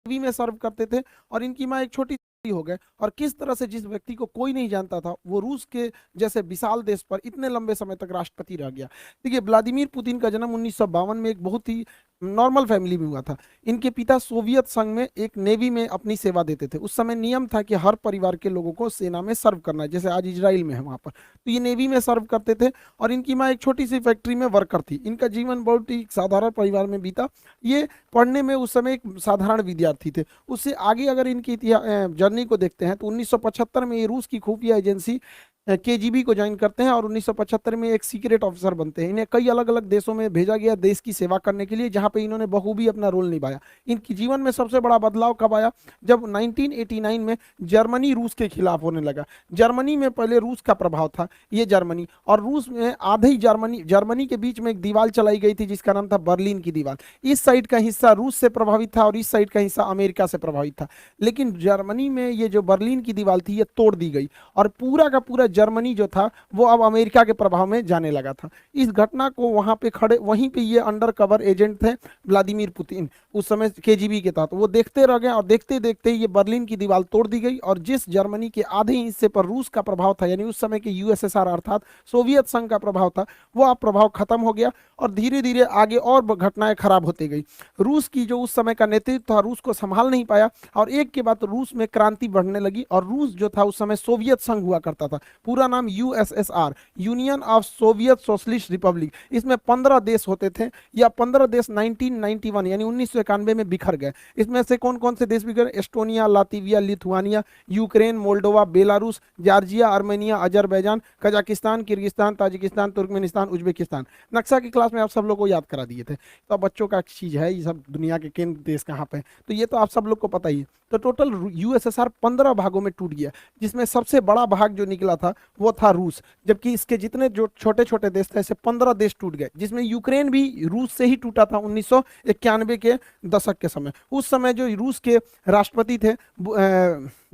Navy में सर्व करते थे और इनकी माँ एक छोटी हो गए, और किस तरह से जिस व्यक्ति को कोई नहीं जानता था वो रूस के जैसे विशाल देश पर इतने लंबे समय तक राष्ट्रपति रह गया। देखिए, व्लादिमीर पुतिन का जन्म 1952 में एक बहुत ही नॉर्मल फैमिली में हुआ था। इनके पिता सोवियत संघ में एक नेवी में अपनी सेवा देते थे। उस समय नियम था कि हर परिवार के लोगों को सेना में सर्व करना है, जैसे आज इजराइल में है वहां पर, तो ये नेवी में सर्व करते थे। और इनकी माँ एक छोटी सी फैक्ट्री में वर्कर थी। इनका जीवन बहुत ही साधारण परिवार में बीता। ये पढ़ने में उस समय एक साधारण विद्यार्थी थे। उससे आगे अगर इनकी जर्नी को देखते हैं तो 1975 में ये रूस की खुफिया एजेंसी केजीबी को ज्वाइन करते हैं और 1975 में एक सीक्रेट ऑफिसर बनते हैं। इन्हें कई अलग अलग देशों में भेजा गया देश की सेवा करने के लिए, जहां पे इन्होंने बखूबी अपना रोल निभाया। इनकी जीवन में सबसे बड़ा बदलाव कब आया? जब 1989 में जर्मनी रूस के खिलाफ होने लगा। जर्मनी में पहले रूस का प्रभाव था, ये जर्मनी और रूस में आधे ही जर्मनी के बीच में एक दीवार चलाई गई थी जिसका नाम था बर्लिन की दीवार। इस साइड का हिस्सा रूस से प्रभावित था और इस साइड का हिस्सा अमेरिका से प्रभावित था। लेकिन जर्मनी में ये जो बर्लिन की दीवार थी ये तोड़ दी गई और पूरा का पूरा जर्मनी जो था वो अब अमेरिका के प्रभाव में जाने लगा था। इस घटना को वहां पे खड़े, वहीं पे ये अंडर कवर एजेंट थे व्लादिमीर पुतिन, उस समय केजीबी के तहत, वो देखते रह गए और देखते देखते ये बर्लिन की दीवार तोड़ दी गई। और जिस जर्मनी के आधे हिस्से पर रूस का प्रभाव था, यानी उस समय के यूएसएसआर अर्थात सोवियत संघ का प्रभाव था, वो अब प्रभाव खत्म हो गया और धीरे धीरे आगे और घटनाएं खराब होती गई। रूस की जो उस समय का नेतृत्व था रूस को संभाल नहीं पाया और एक के बाद रूस में क्रांति बढ़ने लगी। और रूस जो था उस समय सोवियत संघ हुआ करता था, पूरा नाम USSR, union of Soviet socialist Republic. इसमें 15 देश होते थे, या 15 देश 1991 यानी 1991 में बिखर गए। इसमें से कौन कौन से देश बिखर? Estonia, Latvia, Lithuania, Ukraine, Moldova, Belarus, Georgia, Armenia, Azerbaijan, Kazakhstan, Kyrgyzstan, Tajikistan, Turkmenistan, Uzbekistan. नक्शा की क्लास में आप सब लोग को याद करा दिए थे, तो बच्चों का चीज है ये सब, दुनिया के केंद्र देश कहाँ पे, तो ये तो आप सब लोग को पता ही है। तो टोटल यूएसएसआर 15 भागों में टूट गया, जिसमें सबसे बड़ा भाग जो निकला था वो था रूस, जबकि इसके जितने जो छोटे छोटे देश थे ऐसे 15 देश टूट गए, जिसमें यूक्रेन भी रूस से ही टूटा था 1991 के दशक के समय। उस समय जो रूस के राष्ट्रपति थे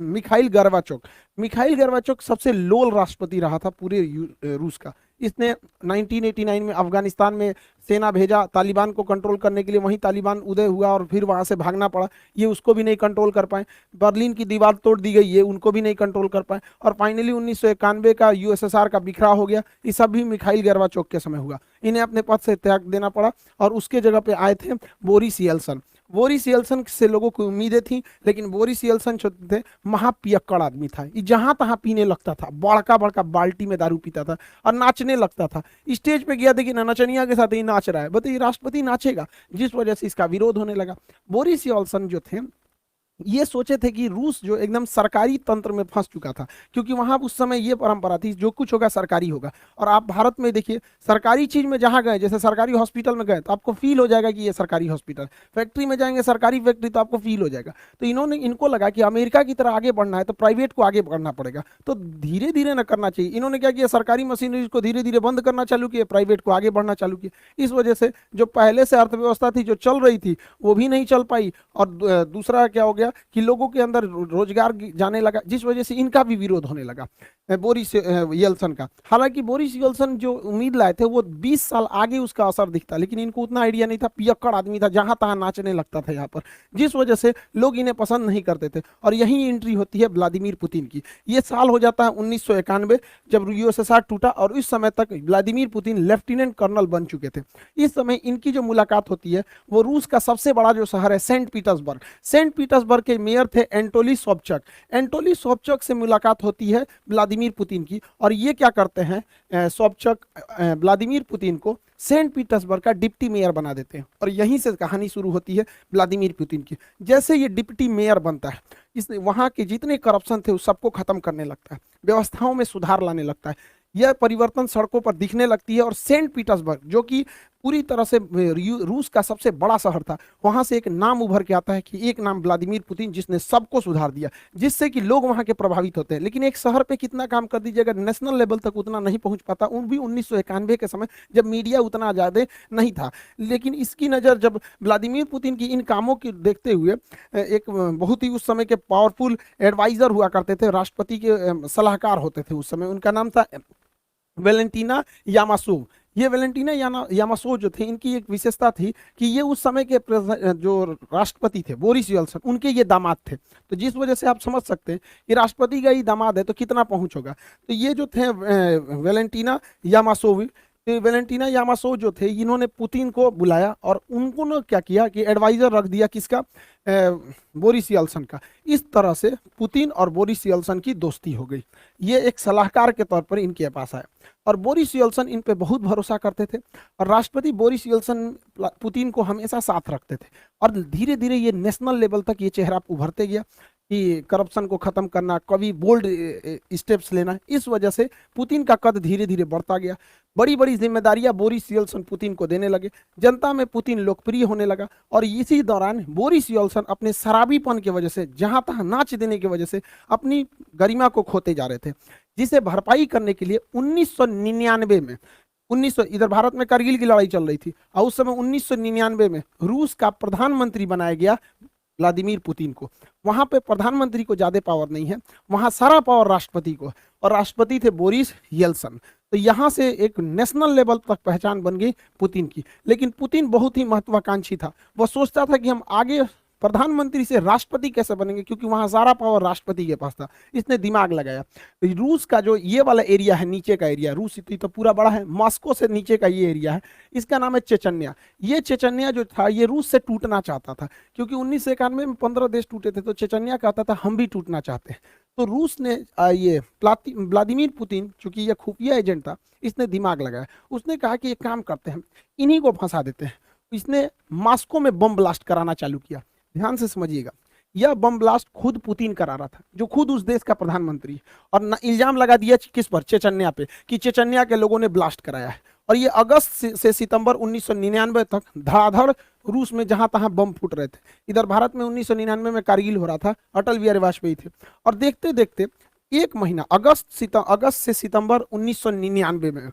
मिखाइल गर्बाचोक सबसे लोल राष्ट्रपति रहा था पूरे रूस का। इसने 1989 में अफगानिस्तान में सेना भेजा तालिबान को कंट्रोल करने के लिए, वहीं तालिबान उदय हुआ और फिर वहां से भागना पड़ा, ये उसको भी नहीं कंट्रोल कर पाए। बर्लिन की दीवार तोड़ दी गई, ये उनको भी नहीं कंट्रोल कर पाए। और फाइनली 1991 का यूएसएसआर का बिखरा हो गया। ये सब भी मिखाइल गर्बाचोक के समय हुआ। इन्हें अपने पद से त्याग देना पड़ा और उसके जगह पे आए थे बोरिस येल्सन। बोरिस येल्सन से लोगों को उम्मीदें थी, लेकिन बोरिस येल्सन जो थे महापियक्कड़ आदमी था। ये जहां तहां पीने लगता था, बड़का बड़का बाल्टी में दारू पीता था और नाचने लगता था। स्टेज पे गया देखिए नचनिया के साथ ही नाच रहा है, बताइए राष्ट्रपति नाचेगा? जिस वजह से इसका विरोध होने लगा। बोरिस येल्सन जो थे ये सोचे थे कि रूस जो एकदम सरकारी तंत्र में फंस चुका था, क्योंकि वहां उस समय ये परंपरा थी जो कुछ होगा सरकारी होगा। और आप भारत में देखिए सरकारी चीज में जहां गए, जैसे सरकारी हॉस्पिटल में गए तो आपको फील हो जाएगा कि ये सरकारी हॉस्पिटल, फैक्ट्री में जाएंगे सरकारी फैक्ट्री तो आपको फील हो जाएगा। तो इनको लगा कि अमेरिका की तरह आगे बढ़ना है तो प्राइवेट को आगे बढ़ना पड़ेगा, तो धीरे धीरे न करना चाहिए। इन्होंने क्या किया, सरकारी मशीनरी को धीरे धीरे बंद करना चालू किया, प्राइवेट को आगे बढ़ना चालू किया। इस वजह से जो पहले से अर्थव्यवस्था थी जो चल रही थी वो भी नहीं चल पाई, और दूसरा क्या हो गया कि लोगों के अंदर रोजगार जाने लगा, जिस वजह से इनका भी विरोध होने लगा बोरिस येल्सन का। हालांकि बोरिस येल्सन जो उम्मीद लाए थे वो 20 साल आगे उसका असर दिखता, लेकिन इनको उतना आइडिया नहीं था। पियक्कड़ आदमी था, जहां तहां नाचने लगता था यहाँ पर, जिस वजह से लोग इन्हें पसंद नहीं करते थे। और यही एंट्री होती है व्लादिमीर पुतिन की। ये साल हो जाता है 1991 जब यूएसएसआर टूटा, और इस समय तक व्लादिमीर पुतिन लेफ्टिनेंट कर्नल बन चुके थे। इस समय इनकी जो मुलाकात होती है वो रूस का सबसे बड़ा जो शहर है सेंट पीटर्सबर्ग के मेयर थे एंटोली सोबचक से मुलाकात होती है व्लादिमीर पुतिन की। और ये क्या करते हैं, सोबचक व्लादिमीर पुतिन को सेंट पीटर्सबर्ग का डिप्टी मेयर बना देते हैं। और यहीं से कहानी शुरू होती है व्लादिमीर पुतिन की। जैसे ये डिप्टी मेयर बनता है, इसने वहां के जितने करप्शन थे उस सबको खत्म करने लगता है, व्यवस्थाओं में सुधार लाने लगता है। यह परिवर्तन सड़कों पर दिखने लगती है और सेंट पीटर्सबर्ग जो कि पूरी तरह से रूस का सबसे बड़ा शहर था, वहां से एक नाम उभर के आता है कि एक नाम व्लादिमीर पुतिन, जिसने सबको सुधार दिया, जिससे कि लोग वहां के प्रभावित होते हैं। लेकिन एक शहर पे कितना काम कर दीजिएगा, नेशनल लेवल तक उतना नहीं पहुंच पाता, उन भी 1991 के समय जब मीडिया उतना ज्यादा नहीं था। लेकिन इसकी नजर जब व्लादिमीर पुतिन की इन कामों की देखते हुए एक बहुत ही उस समय के पावरफुल एडवाइजर हुआ करते थे, राष्ट्रपति के सलाहकार होते थे उस समय, उनका नाम था वेलेंटीना यामासोव। ये वैलेंटीना यामासो जो थे, इनकी एक विशेषता थी कि ये उस समय के जो राष्ट्रपति थे बोरिस येल्सन, उनके ये दामाद थे। तो जिस वजह से आप समझ सकते हैं कि राष्ट्रपति का ही दामाद है तो कितना पहुंच होगा। तो ये जो थे वैलेंटीना यामासोव, तो वैलेंटीना यामासो जो थे, इन्होंने पुतिन को बुलाया और उन्होंने क्या किया कि एडवाइजर रख दिया किसका, बोरिस येल्सन का। इस तरह से पुतिन और बोरिस येल्सन की दोस्ती हो गई। ये एक सलाहकार के तौर पर इनके पास आया और बोरिस येल्सन इन पे बहुत भरोसा करते थे और राष्ट्रपति बोरिस येल्सन पुतिन को हमेशा साथ रखते थे। और धीरे धीरे ये नेशनल लेवल तक ये चेहरा उभरते गया कि करप्शन को खत्म करना, कभी बोल्ड स्टेप्स लेना। इस वजह से पुतिन का कद धीरे धीरे बढ़ता गया। बड़ी बड़ी जिम्मेदारियां बोरिस येल्सन पुतिन को देने लगे। जनता में पुतिन लोकप्रिय होने लगा और इसी दौरान बोरिस येल्सन अपने शराबीपन की वजह से, जहां तहां नाच देने की वजह से अपनी गरिमा को खोते जा रहे थे, जिसे भरपाई करने के लिए 1999 में 1900 इधर भारत में कारगिल की लड़ाई चल रही थी और उस समय 1999 में रूस का प्रधानमंत्री बनाया गया व्लादिमीर पुतिन को। वहां पे प्रधानमंत्री को ज्यादा पावर नहीं है, वहां सारा पावर राष्ट्रपति को, और राष्ट्रपति थे बोरिस येल्सन। तो यहां से एक नेशनल लेवल तक पहचान बन गई पुतिन की। लेकिन पुतिन बहुत ही महत्वाकांक्षी था। वह सोचता था कि हम आगे प्रधानमंत्री से राष्ट्रपति कैसे बनेंगे, क्योंकि वहां सारा पावर राष्ट्रपति के पास था। इसने दिमाग लगाया। रूस का जो ये वाला एरिया है, नीचे का एरिया, रूस इतनी तो पूरा बड़ा है, मॉस्को से नीचे का ये एरिया है, इसका नाम है चेचन्या। ये चेचन्या जो था ये रूस से टूटना चाहता था, क्योंकि 1991 में 15 देश टूटे थे, तो चेचन्या कहता था हम भी टूटना चाहते हैं। तो रूस ने ये व्लादिमीर पुतिन, चूंकि ये खुफिया एजेंट था, इसने दिमाग लगाया। उसने कहा कि एक काम करते हैं, इन्हीं को फंसा देते हैं। इसने मॉस्को में बम ब्लास्ट कराना चालू किया। ध्यान से समझिएगा, यह बम ब्लास्ट खुद पुतिन करा रहा था, जो खुद उस देश का प्रधानमंत्री, और इल्जाम लगा दिया किस पर, चेचन्या पे, कि चेचन्या के लोगों ने ब्लास्ट कराया है। और ये अगस्त से सितंबर 1999 तक धड़ाधड़ रूस में जहां तहां बम फूट रहे थे। इधर भारत में 1999 में कारगिल हो रहा था, अटल बिहारी वाजपेयी थे। और देखते देखते एक महीना, अगस्त से सितंबर 1999 में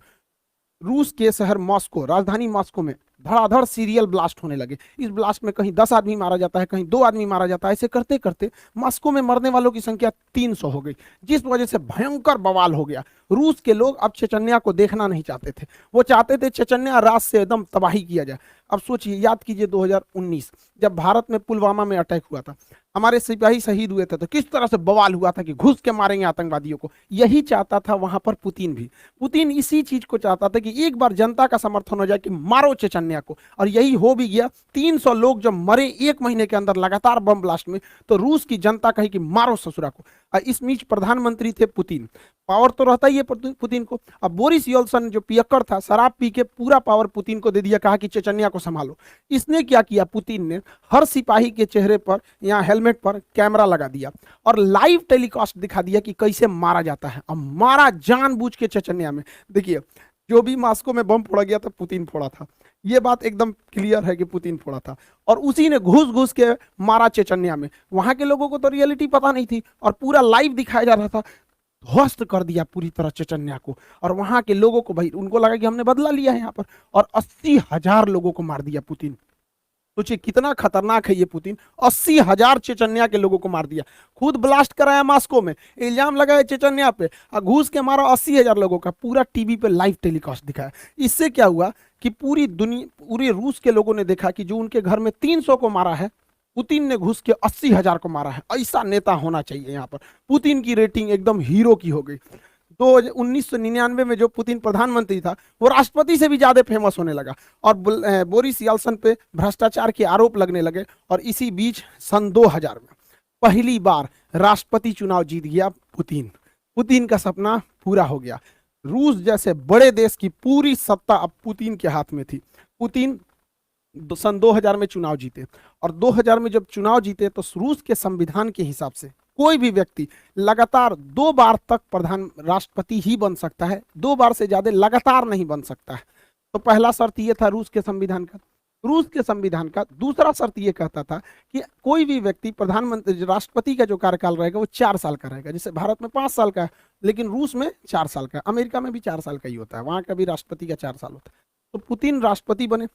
रूस के शहर मॉस्को, राजधानी मॉस्को में धड़ाधड़ सीरियल ब्लास्ट होने लगे। इस ब्लास्ट में कहीं 10 आदमी मारा जाता है, कहीं 2 आदमी मारा जाता है। ऐसे करते करते मॉस्को में मरने वालों की संख्या 300 हो गई, जिस वजह से भयंकर बवाल हो गया। रूस के लोग अब चेचन्या को देखना नहीं चाहते थे, वो चाहते थे चेचन्या रात से एकदम तबाही किया जाए। अब सोचिए, याद कीजिए 2019 जब भारत में पुलवामा में अटैक हुआ था, हमारे सिपाही शहीद हुए थे, तो किस तरह से बवाल हुआ था कि घुस के मारेंगे आतंकवादियों को। यही चाहता था वहां पर पुतिन भी। पुतिन इसी चीज को चाहता था कि एक बार जनता का समर्थन हो जाए कि मारो चेचन्या को, और यही हो भी गया। 300 लोग जब मरे एक महीने के अंदर लगातार बम ब्लास्ट में, तो रूस की जनता कही कि मारो ससुरा को। इस बीच प्रधानमंत्री थे पुतिन, पावर तो रहता ही है पुतिन को। अब बोरिस येल्सन जो पियक्कड़ था, शराब पी के पूरा पावर पुतिन को दे दिया, कहा कि चेचन्या को संभालो। इसने क्या किया, पुतिन ने हर सिपाही के चेहरे पर या हेलमेट पर कैमरा लगा दिया और लाइव टेलीकास्ट दिखा दिया कि कैसे मारा जाता है। अब मारा जानबूझ के चेचन्या में। देखिए, जो भी मॉस्को में बम फोड़ा गया था पुतिन फोड़ा था, ये बात एकदम क्लियर है कि पुतिन फोड़ा था, और उसी ने घुस घुस के मारा चेचन्या में। वहां के लोगों को तो रियलिटी पता नहीं थी और पूरा लाइव दिखाया जा रहा था। ध्वस्त कर दिया पूरी तरह चेचन्या को, और वहां के लोगों को, भाई उनको लगा कि हमने बदला लिया है यहाँ पर, और 80,000 लोगों को मार दिया पुतिन। सोचिए कितना खतरनाक है ये पुतिन। 80,000 चेचन्या के लोगों को मार दिया, खुद ब्लास्ट कराया मॉस्को में, इल्जाम लगाया चेचन्या पे, और घूस के मारा 80,000 लोगों का, पूरा टीवी पे लाइव टेलीकास्ट दिखाया। इससे क्या हुआ कि पूरी दुनिया, पूरे रूस के लोगों ने देखा कि जो उनके घर में 300 को मारा है, पुतिन ने घुस के 80,000 को मारा है। ऐसा नेता होना चाहिए यहाँ पर। पुतिन की रेटिंग एकदम हीरो की हो गई। तो 1999 में जो पुतिन प्रधानमंत्री था, वो राष्ट्रपति से भी ज्यादा फेमस होने लगा, और बोरिस येल्सन पे भ्रष्टाचार के आरोप लगने लगे। और इसी बीच सन 2000 में पहली बार राष्ट्रपति चुनाव जीत गया पुतिन। पुतिन का सपना पूरा हो गया। रूस जैसे बड़े देश की पूरी सत्ता अब पुतिन के हाथ में थी। पुतिन सन 2000 में चुनाव जीते, और 2000 में जब चुनाव जीते तो रूस के संविधान के हिसाब से कोई भी व्यक्ति लगातार 2 बार तक प्रधान राष्ट्रपति ही बन सकता है, 2 बार से ज्यादा लगातार नहीं बन सकता है। तो पहला शर्त ये था रूस के संविधान का। रूस के संविधान का दूसरा शर्त ये कहता था कि कोई भी व्यक्ति प्रधानमंत्री, राष्ट्रपति का जो कार्यकाल रहेगा वो 4 साल का रहेगा। जैसे भारत में 5 साल का है, लेकिन रूस में 4 साल का है। अमेरिका में भी 4 साल का ही होता है, वहां का भी राष्ट्रपति का 4 साल होता है। तो पुतिन राष्ट्रपति बने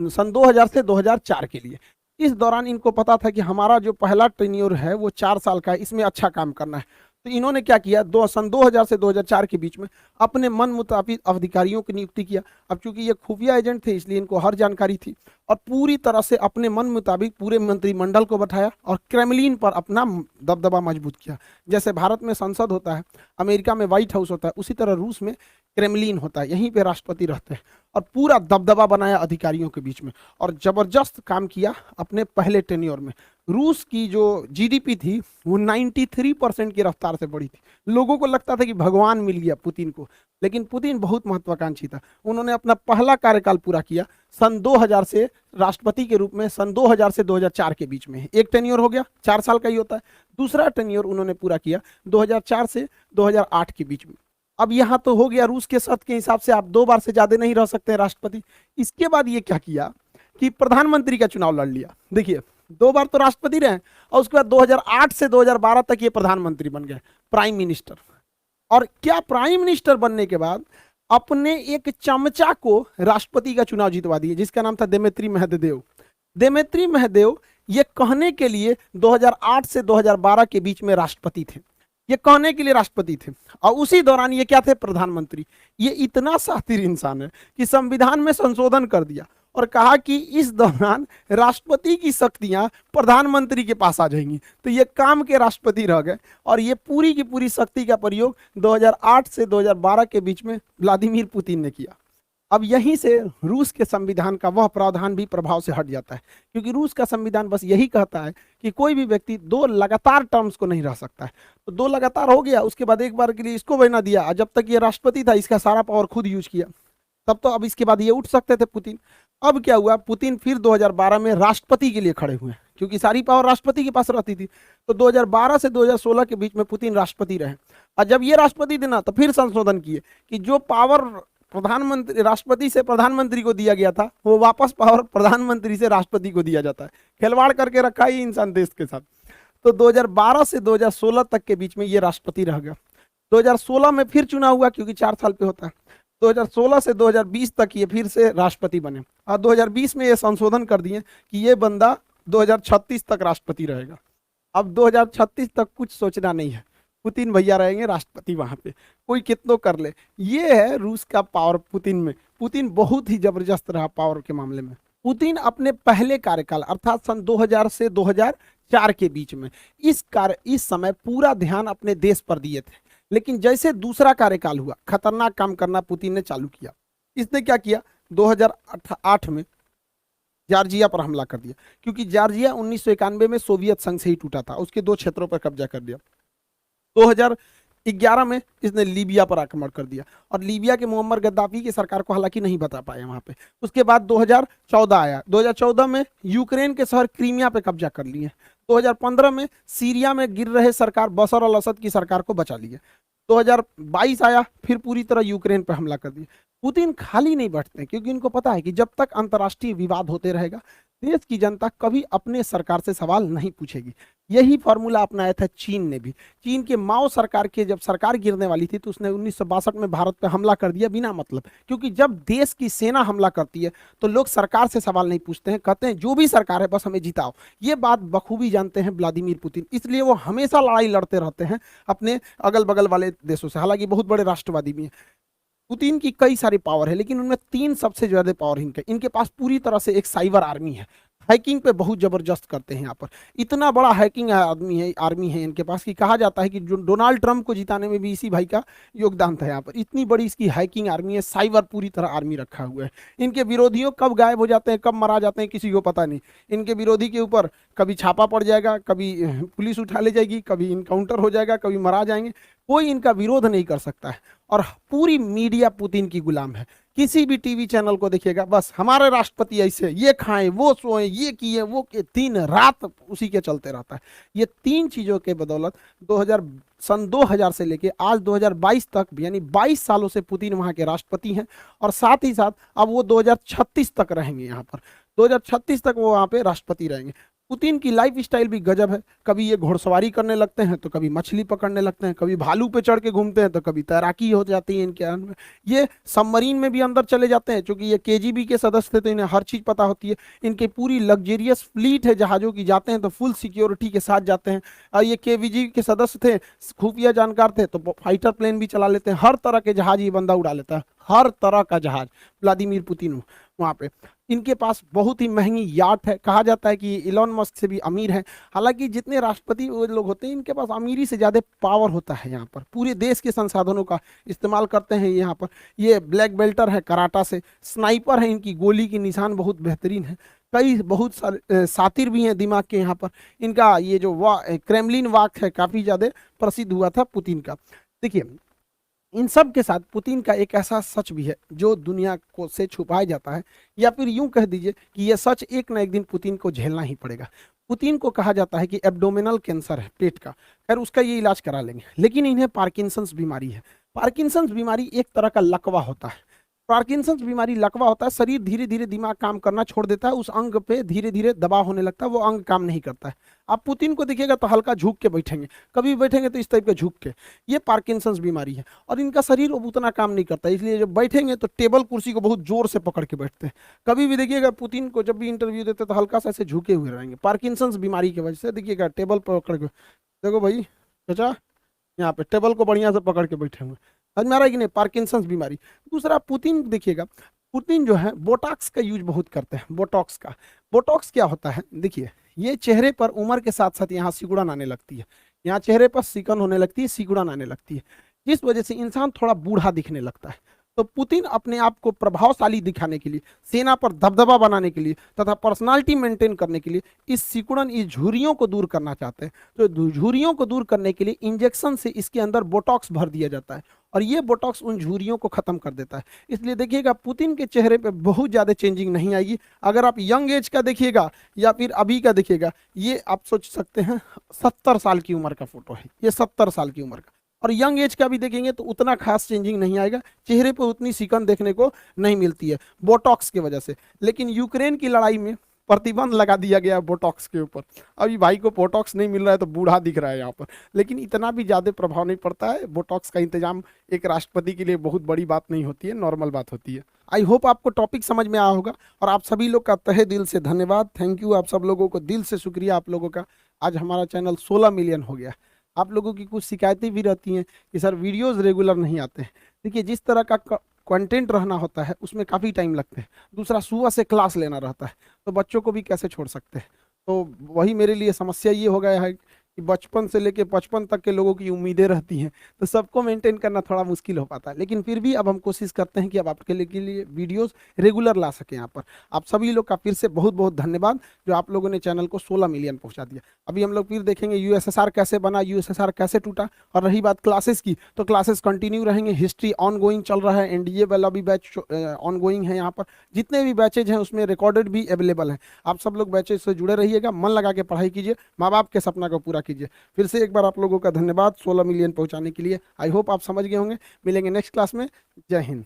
सन 2000 से 2004 के लिए। इस दौरान इनको पता था कि हमारा जो पहला टेन्योर है वो 4 साल का है, इसमें अच्छा काम करना है। तो इन्होंने क्या किया, सन 2000 से 2004 के बीच में अपने मन मुताबिक अधिकारियों की नियुक्ति किया। अब चूंकि ये खुफिया एजेंट थे इसलिए इनको हर जानकारी थी, और पूरी तरह से अपने मन मुताबिक पूरे मंत्रिमंडल को बैठाया और क्रेमलिन पर अपना दबदबा मजबूत किया। जैसे भारत में संसद होता है, अमेरिका में व्हाइट हाउस होता है, उसी तरह रूस में क्रेमलिन होता है, यहीं पे राष्ट्रपति रहते हैं, और पूरा दबदबा बनाया अधिकारियों के बीच में, और जबरदस्त काम किया अपने पहले टेन्योर में। रूस की जो जीडीपी थी वो 93% की रफ्तार से बढ़ी थी। लोगों को लगता था कि भगवान मिल गया पुतिन को, लेकिन पुतिन बहुत महत्वाकांक्षी था। उन्होंने अपना पहला कार्यकाल पूरा किया सन 2000 से राष्ट्रपति के रूप में, सन 2000 से 2004 के बीच में। एक टेन्योर हो गया, 4 साल का ही होता है। दूसरा टेन्योर उन्होंने पूरा किया 2004 से 2008 के बीच में। अब यहाँ तो हो गया रूस के शर्त के हिसाब से आप 2 बार से ज्यादा नहीं रह सकते राष्ट्रपति। इसके बाद ये क्या किया कि प्रधानमंत्री का चुनाव लड़ लिया। देखिए 2 बार तो राष्ट्रपति रहे, और उसके बाद 2008 से 2012 तक ये प्रधानमंत्री बन गए, प्राइम मिनिस्टर। और क्या प्राइम मिनिस्टर बनने के बाद अपने एक चमचा को राष्ट्रपति का चुनाव जितवा दिए, जिसका नाम था देमेत्री मेहदेव। देमेत्री मेहदेव ये कहने के लिए 2008 से 2012 के बीच में राष्ट्रपति थे, ये कहने के लिए राष्ट्रपति थे, और उसी दौरान ये क्या थे, प्रधानमंत्री। ये इतना शातिर इंसान है कि संविधान में संशोधन कर दिया और कहा कि इस दौरान राष्ट्रपति की शक्तियां प्रधानमंत्री के पास आ जाएंगी। तो ये काम के राष्ट्रपति रह गए, और ये पूरी की पूरी शक्ति का प्रयोग 2008 से 2012 के बीच में व्लादिमीर पुतिन ने किया। अब यहीं से रूस के संविधान का वह प्रावधान भी प्रभाव से हट जाता है, क्योंकि रूस का संविधान बस यही कहता है कि कोई भी व्यक्ति 2 लगातार टर्म्स को नहीं रह सकता है। तो 2 लगातार हो गया, उसके बाद एक बार के लिए इसको बना दिया, और जब तक ये राष्ट्रपति था इसका सारा पावर खुद यूज किया, तब तो अब इसके बाद ये उठ सकते थे पुतिन। अब क्या हुआ, पुतिन फिर 2012 में राष्ट्रपति के लिए खड़े हुए, क्योंकि सारी पावर राष्ट्रपति के पास रहती थी। तो 2012 से 2016 के बीच में पुतिन राष्ट्रपति रहे, और जब ये राष्ट्रपति थे ना तो फिर संशोधन किए कि जो पावर प्रधानमंत्री राष्ट्रपति से प्रधानमंत्री को दिया गया था वो वापस पावर प्रधानमंत्री से राष्ट्रपति को दिया जाता है। खिलवाड़ करके रखा ही इंसान देश के साथ। तो 2012 से 2016 तक के बीच में ये राष्ट्रपति रह गया। 2016 में फिर चुनाव हुआ, क्योंकि 4 साल पे होता है। 2016 से 2020 तक ये फिर से राष्ट्रपति बने, और 2020 में ये संशोधन कर दिए कि ये बंदा 2036 तक राष्ट्रपति रहेगा। अब 2036 तक कुछ सोचना नहीं है, पुतिन भैया रहेंगे राष्ट्रपति वहां पे, कोई कितनों कर ले। ये है रूस का पावर पुतिन में। पुतिन बहुत ही जबरदस्त रहा पावर के मामले में। पुतिन अपने पहले कार्यकाल अर्थात सन 2000 से 2004 के बीच में इस समय पूरा ध्यान अपने देश पर दिए थे, लेकिन जैसे दूसरा कार्यकाल हुआ खतरनाक काम करना पुतिन ने चालू किया। इसने क्या किया, 2008 में जॉर्जिया पर हमला कर दिया, क्योंकि जॉर्जिया 1991 में सोवियत संघ से ही टूटा था, उसके 2 क्षेत्रों पर कब्जा कर दिया। 2011 में इसने लीबिया पर आक्रमण कर दिया, और लीबिया के मुअम्मर गद्दाफी की सरकार को हालांकि नहीं बता पाया वहां पे। उसके बाद 2014 आया, 2014 में यूक्रेन के शहर क्रीमिया पे कब्जा कर लिए। 2015 में सीरिया में गिर रहे सरकार बशर अल असद की सरकार को बचा लिया। 2022 आया, फिर पूरी तरह यूक्रेन पर हमला कर दिया। पुतिन खाली नहीं बैठते, क्योंकि इनको पता है कि जब तक अंतर्राष्ट्रीय विवाद होते रहेगा देश की जनता कभी अपने सरकार से सवाल नहीं पूछेगी। यही फॉर्मूला अपनाया था चीन ने भी। चीन के माओ सरकार के जब सरकार गिरने वाली थी तो उसने 1962 में भारत पर हमला कर दिया बिना मतलब, क्योंकि जब देश की सेना हमला करती है तो लोग सरकार से सवाल नहीं पूछते हैं, कहते हैं जो भी सरकार है बस हमें जिताओ। ये बात बखूबी जानते हैं व्लादिमीर पुतिन, इसलिए वो हमेशा लड़ाई लड़ते रहते हैं अपने अगल बगल वाले देशों से। हालांकि बहुत बड़े राष्ट्रवादी भी हैं। पुतिन की कई सारी पावर है, लेकिन उनमें 3 सबसे ज्यादा पावर इनके पास पूरी तरह से एक साइबर आर्मी है। हैकिंग पे बहुत जबरदस्त करते हैं यहाँ पर। इतना बड़ा हैकिंग आर्मी है इनके पास कि कहा जाता है कि जो डोनाल्ड ट्रंप को जिताने में भी इसी भाई का योगदान था। यहाँ पर इतनी बड़ी इसकी हैकिंग आर्मी है, साइबर पूरी तरह आर्मी रखा हुआ है। इनके विरोधियों कब गायब हो जाते हैं, कब मारा जाते हैं, किसी को पता नहीं। इनके विरोधी के ऊपर कभी छापा पड़ जाएगा, कभी पुलिस उठा ले जाएगी, कभी इनकाउंटर हो जाएगा, कभी मारा जाएंगे, कोई इनका विरोध नहीं कर सकता है। और पूरी मीडिया पुतिन की गुलाम है। किसी भी टीवी चैनल को देखिएगा, बस हमारे राष्ट्रपति ऐसे, ये खाएं, वो सोएं, ये किए, वो किए, दिन रात उसी के चलते रहता है। ये 3 चीजों के बदौलत सन 2000 से लेके आज 2022 तक, यानी 22 सालों से पुतिन वहां के राष्ट्रपति हैं, और साथ ही साथ अब वो 2036 तक रहेंगे यहाँ पर। 2036 तक वो वहां पे राष्ट्रपति रहेंगे। पुतिन की लाइफ स्टाइल भी गजब है। कभी ये घुड़सवारी करने लगते हैं, तो कभी मछली पकड़ने लगते हैं, कभी भालू पे चढ़ के घूमते हैं, तो कभी तैराकी हो जाती है इनके में। ये सबमरीन में भी अंदर चले जाते हैं, क्योंकि ये केजीबी के सदस्य थे तो इन्हें हर चीज पता होती है। इनकी पूरी लग्जेरियस फ्लीट है जहाजों की, जाते हैं तो फुल सिक्योरिटी के साथ जाते हैं। और ये केवीजी के सदस्य थे, खुफिया जानकार थे, तो फाइटर प्लेन भी चला लेते हैं। हर तरह के जहाज ये बंदा उड़ा लेता है, हर तरह का जहाज व्लादिमीर पुतिन वहां पे। इनके पास बहुत ही महंगी याट है, कहा जाता है कि ये इलॉन मस्क से भी अमीर है। हालांकि जितने राष्ट्रपति वो लोग होते हैं, इनके पास अमीरी से ज्यादा पावर होता है। यहाँ पर पूरे देश के संसाधनों का इस्तेमाल करते हैं यहाँ पर। ये ब्लैक बेल्टर है कराटा से, स्नाइपर है, इनकी गोली की निशान बहुत बेहतरीन है। कई बहुत सारे सातिर भी हैं दिमाग के यहाँ पर। इनका ये जो क्रेमलिन वाक है, काफी ज्यादा प्रसिद्ध हुआ था पुतिन का। देखिए, इन सब के साथ पुतिन का एक ऐसा सच भी है जो दुनिया को से छुपाया जाता है, या फिर यूं कह दीजिए कि यह सच एक ना एक दिन पुतिन को झेलना ही पड़ेगा। पुतिन को कहा जाता है कि एब्डोमिनल कैंसर है पेट का, खैर उसका ये इलाज करा लेंगे, लेकिन इन्हें पार्किंसंस बीमारी है। पार्किंसंस बीमारी एक तरह का लकवा होता है। पार्किंसंस बीमारी लकवा होता है, शरीर धीरे धीरे दिमाग काम करना छोड़ देता है, उस अंग पे धीरे धीरे दबाव होने लगता है, वो अंग काम नहीं करता है। आप पुतिन को देखिएगा तो हल्का झुक के बैठेंगे, कभी बैठेंगे तो इस टाइप के झुक के। ये पार्किंसंस बीमारी है, और इनका शरीर अब उतना काम नहीं करता, इसलिए जब बैठेंगे तो टेबल कुर्सी को बहुत जोर से पकड़ के बैठते हैं। कभी भी देखिएगा पुतिन को जब भी इंटरव्यू देते तो हल्का सा ऐसे झुके हुए रहेंगे, पार्किंसंस बीमारी की वजह से। देखिएगा टेबल पकड़ के, देखो भाई चाचा यहाँ पे टेबल को बढ़िया से पकड़ के बैठे हुए, समझ में आ रहा है कि नहीं, पार्किंसंस बीमारी। दूसरा, पुतिन देखिएगा, पुतिन जो है बोटॉक्स का यूज बहुत करते हैं। बोटॉक्स का, बोटॉक्स क्या होता है, देखिए ये चेहरे पर उम्र के साथ साथ यहाँ सिकुड़न आने लगती है, यहाँ चेहरे पर सिकन होने लगती है, सिकुड़न आने लगती है, जिस वजह से इंसान थोड़ा बूढ़ा दिखने लगता है। तो पुतिन अपने आप को प्रभावशाली दिखाने के लिए, सेना पर दबदबा बनाने के लिए तथा पर्सनालिटी मेंटेन करने के लिए इस सिकुड़न, इस झुर्रियों को दूर करना चाहते हैं। तो झुर्रियों को दूर करने के लिए इंजेक्शन से इसके अंदर बोटॉक्स भर दिया जाता है, और ये बोटॉक्स उन झुर्रियों को खत्म कर देता है। इसलिए देखिएगा पुतिन के चेहरे पे बहुत ज्यादा चेंजिंग नहीं आएगी। अगर आप यंग एज का देखिएगा या फिर अभी का देखिएगा, ये आप सोच सकते हैं 70 साल की उम्र का फोटो है, ये 70 साल की उम्र का। और यंग एज का भी देखेंगे तो उतना खास चेंजिंग नहीं आएगा, चेहरे पर उतनी सिकन देखने को नहीं मिलती है बोटॉक्स की वजह से। लेकिन यूक्रेन की लड़ाई में प्रतिबंध लगा दिया गया है बोटॉक्स के ऊपर। अभी भाई को बोटॉक्स नहीं मिल रहा है तो बूढ़ा दिख रहा है यहाँ पर, लेकिन इतना भी ज्यादा प्रभाव नहीं पड़ता है। बोटॉक्स का इंतजाम एक राष्ट्रपति के लिए बहुत बड़ी बात नहीं होती है, नॉर्मल बात होती है। आई होप आपको टॉपिक समझ में आया होगा, और आप सभी लोग का तहे दिल से धन्यवाद, थैंक यू। आप सब लोगों को दिल से शुक्रिया आप लोगों का। आज हमारा चैनल 16 मिलियन हो गया। आप लोगों की कुछ शिकायतें भी रहती हैं कि सर वीडियोस रेगुलर नहीं आते हैं। देखिए, जिस तरह का कंटेंट रहना होता है उसमें काफ़ी टाइम लगता है। दूसरा, सुबह से क्लास लेना रहता है, तो बच्चों को भी कैसे छोड़ सकते हैं। तो वही मेरे लिए समस्या ये हो गया है कि बचपन से लेके 55 तक के लोगों की उम्मीदें रहती हैं, तो सबको मेंटेन करना थोड़ा मुश्किल हो पाता है। लेकिन फिर भी अब हम कोशिश करते हैं कि अब आपके लिए वीडियोस रेगुलर ला सकें यहाँ पर। आप सभी लोग का फिर से बहुत बहुत धन्यवाद, जो आप लोगों ने चैनल को 16 मिलियन पहुंचा दिया। अभी हम लोग फिर देखेंगे यूएसएसआर कैसे बना, यूएसएसआर कैसे टूटा। और रही बात क्लासेस की, तो क्लासेस कंटिन्यू रहेंगे, हिस्ट्री ऑन गोइंग चल रहा है, एनडीए वाला भी बैच ऑन गोइंग है। यहाँ पर जितने भी बैचेज हैं उसमें रिकॉर्डेड भी अवेलेबल है। आप सब लोग बैचेज से जुड़े रहिएगा, मन लगा के पढ़ाई कीजिए, माँ बाप के सपना को पूरा कीजिए। फिर से एक बार आप लोगों का धन्यवाद 16 मिलियन पहुंचाने के लिए। आई होप आप समझ गए होंगे। मिलेंगे नेक्स्ट क्लास में। जय हिंद।